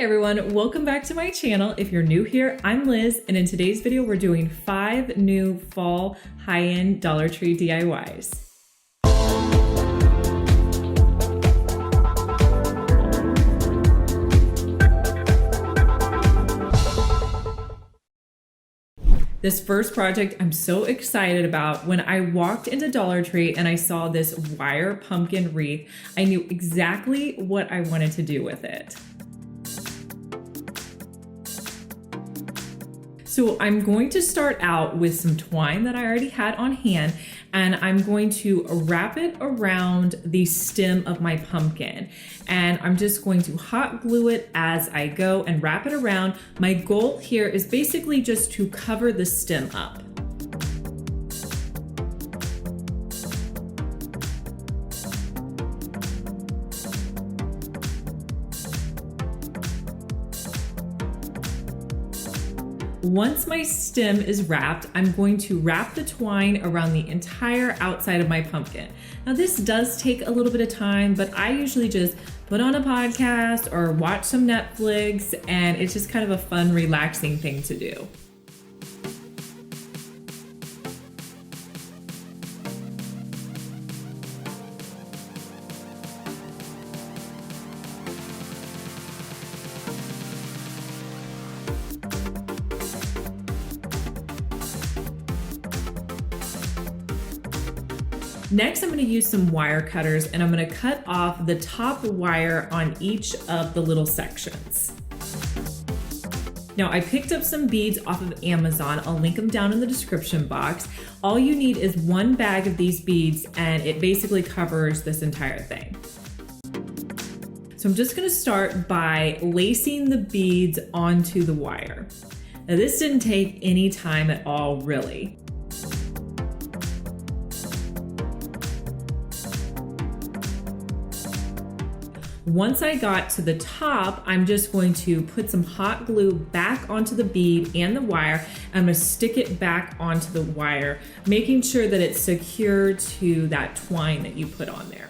Hey everyone, welcome back to my channel. If you're new here, I'm Liz, and in today's video, we're doing 5 new fall high-end Dollar Tree DIYs. This first project I'm so excited about. When I walked into Dollar Tree and I saw this wire pumpkin wreath, I knew exactly what I wanted to do with it. So I'm going to start out with some twine that I already had on hand, and I'm going to wrap it around the stem of my pumpkin. And I'm just going to hot glue it as I go and wrap it around. My goal here is basically just to cover the stem up. Once my stem is wrapped, I'm going to wrap the twine around the entire outside of my pumpkin. Now this does take a little bit of time, but I usually just put on a podcast or watch some Netflix, and it's just kind of a fun, relaxing thing to do. Next, I'm going to use some wire cutters, and I'm going to cut off the top wire on each of the little sections. Now, I picked up some beads off of Amazon. I'll link them down in the description box. All you need is one bag of these beads, and it basically covers this entire thing. So I'm just going to start by lacing the beads onto the wire. Now, this didn't take any time at all, really. Once I got to the top, I'm just going to put some hot glue back onto the bead and the wire. I'm going to stick it back onto the wire, making sure that it's secure to that twine that you put on there.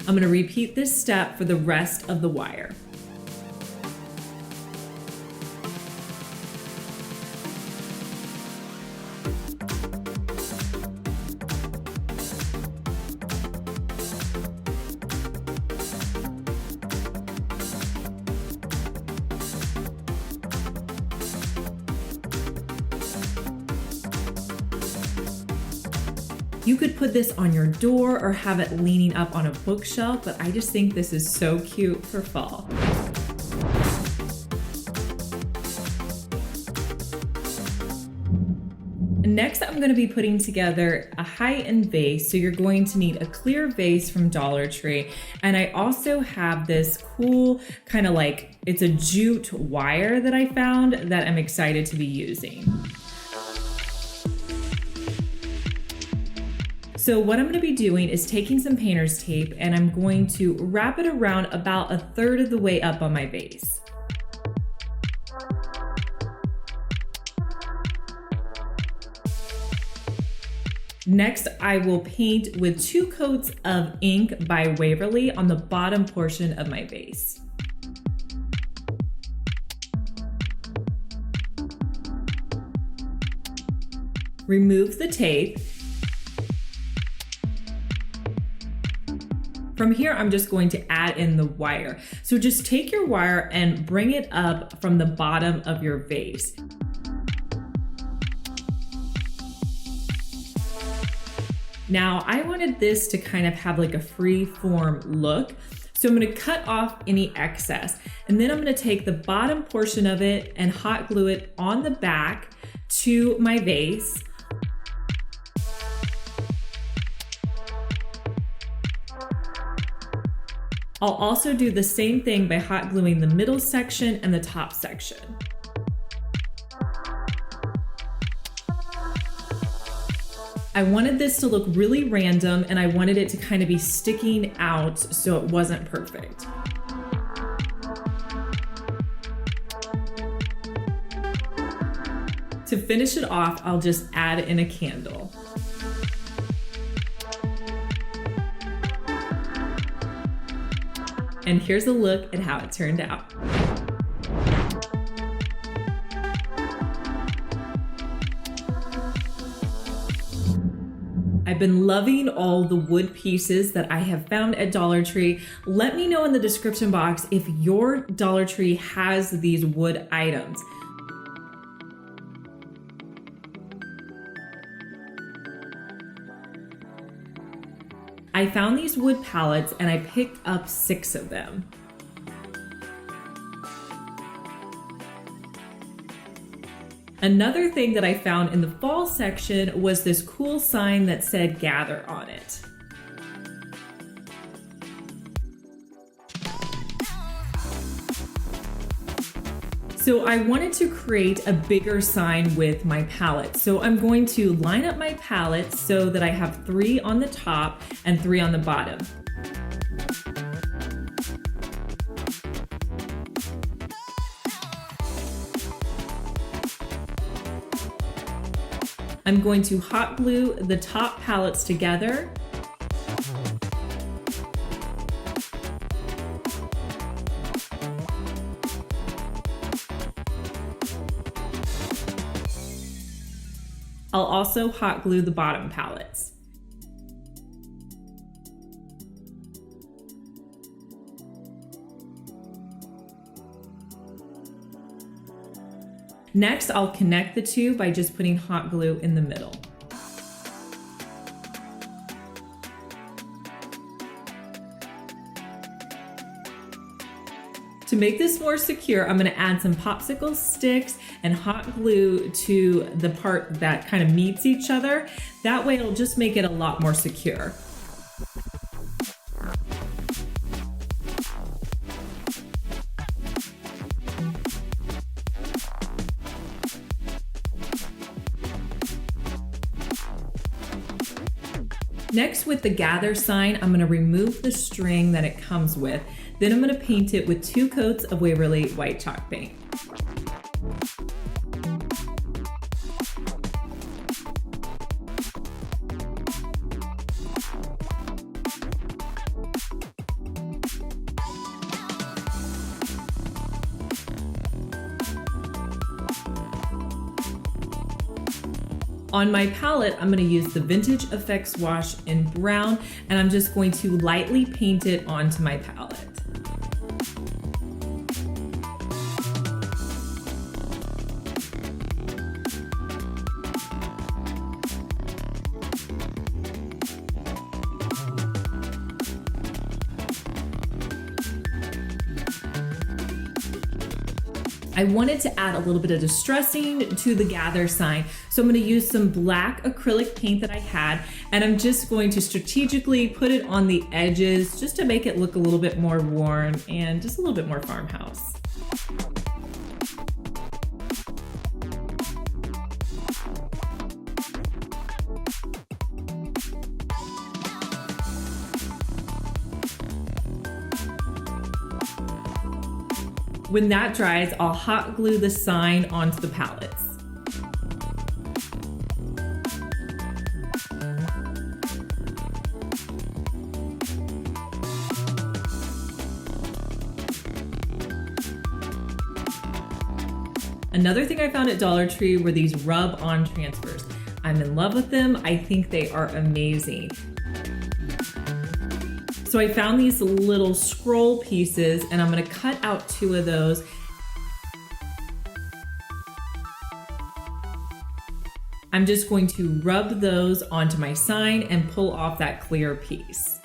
I'm going to repeat this step for the rest of the wire. You could put this on your door or have it leaning up on a bookshelf, but I just think this is so cute for fall. Next, I'm going to be putting together a high-end vase. So you're going to need a clear vase from Dollar Tree. And I also have this cool kind of like, it's a jute wire that I found that I'm excited to be using. So what I'm going to be doing is taking some painter's tape, and I'm going to wrap it around about 1/3 of the way up on my vase. Next, I will paint with 2 coats of ink by Waverly on the bottom portion of my vase. Remove the tape. From here, I'm just going to add in the wire. So just take your wire and bring it up from the bottom of your vase. Now, I wanted this to kind of have like a free form look. So I'm going to cut off any excess, and then I'm going to take the bottom portion of it and hot glue it on the back to my vase. I'll also do the same thing by hot gluing the middle section and the top section. I wanted this to look really random, and I wanted it to kind of be sticking out so it wasn't perfect. To finish it off, I'll just add in a candle. And here's a look at how it turned out. I've been loving all the wood pieces that I have found at Dollar Tree. Let me know in the description box if your Dollar Tree has these wood items. I found these wood pallets and I picked up 6 of them. Another thing that I found in the fall section was this cool sign that said "Gather" on it. So I wanted to create a bigger sign with my palette. So I'm going to line up my palette so that I have 3 on the top and 3 on the bottom. I'm going to hot glue the top palettes together. I'll also hot glue the bottom palettes. Next, I'll connect the two by just putting hot glue in the middle. To make this more secure, I'm going to add some popsicle sticks and hot glue to the part that kind of meets each other. That way it'll just make it a lot more secure. Next, with the gather sign, I'm going to remove the string that it comes with. Then I'm going to paint it with 2 coats of Waverly white chalk paint. On my palette, I'm going to use the Vintage Effects wash in brown, and I'm just going to lightly paint it onto my palette. I wanted to add a little bit of distressing to the gather sign, so I'm going to use some black acrylic paint that I had, and I'm just going to strategically put it on the edges just to make it look a little bit more worn and just a little bit more farmhouse. When that dries, I'll hot glue the sign onto the palettes. Another thing I found at Dollar Tree were these rub-on transfers. I'm in love with them. I think they are amazing. So I found these little scroll pieces, and I'm going to cut out 2 of those. I'm just going to rub those onto my sign and pull off that clear piece.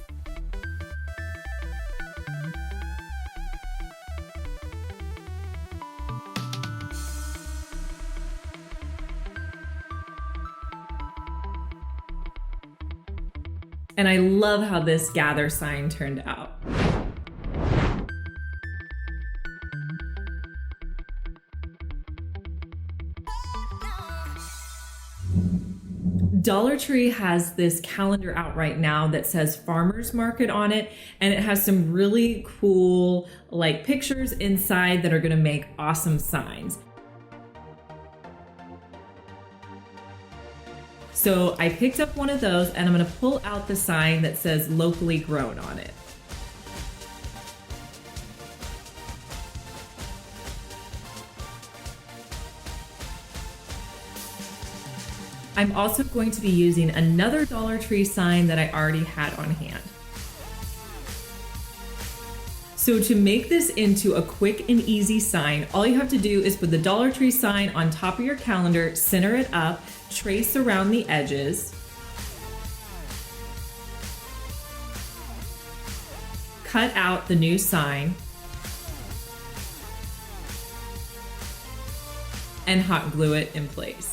And I love how this gather sign turned out. Dollar Tree has this calendar out right now that says Farmers Market on it, and it has some really cool like pictures inside that are going to make awesome signs. So I picked up one of those, and I'm going to pull out the sign that says locally grown on it. I'm also going to be using another Dollar Tree sign that I already had on hand. So to make this into a quick and easy sign, all you have to do is put the Dollar Tree sign on top of your calendar, center it up, trace around the edges, cut out the new sign, and hot glue it in place.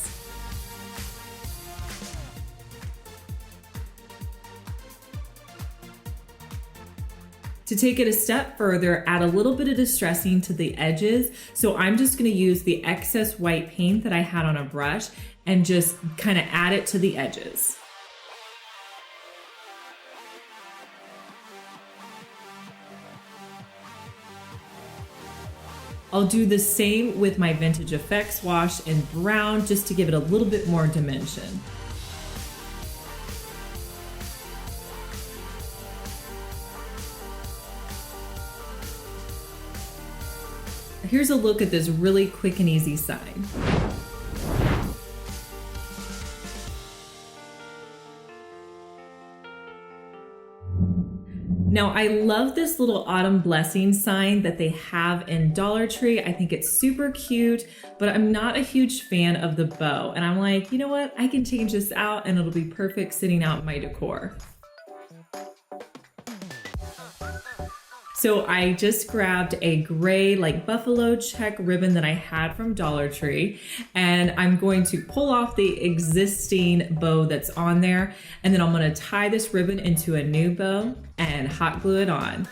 To take it a step further, add a little bit of distressing to the edges. So I'm just gonna use the excess white paint that I had on a brush and just kind of add it to the edges. I'll do the same with my Vintage Effects wash in brown just to give it a little bit more dimension. Here's a look at this really quick and easy sign. Now, I love this little autumn blessing sign that they have in Dollar Tree. I think it's super cute, but I'm not a huge fan of the bow. And I'm like, you know what? I can change this out and it'll be perfect sitting out in my decor. So I just grabbed a gray like buffalo check ribbon that I had from Dollar Tree, and I'm going to pull off the existing bow that's on there, and then I'm going to tie this ribbon into a new bow and hot glue it on.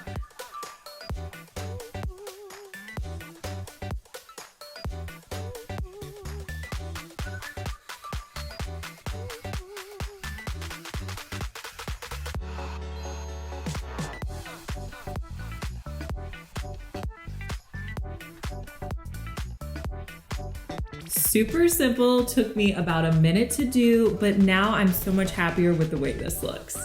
Super simple, took me about a minute to do, but now I'm so much happier with the way this looks.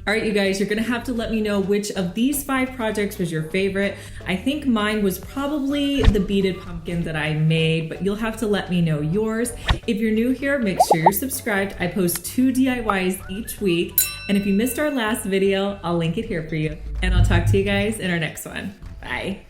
All right, you guys, you're gonna have to let me know which of these 5 projects was your favorite. I think mine was probably the beaded pumpkin that I made, but you'll have to let me know yours. If you're new here, make sure you're subscribed. I post 2 DIYs each week. And if you missed our last video, I'll link it here for you. And I'll talk to you guys in our next one. Bye.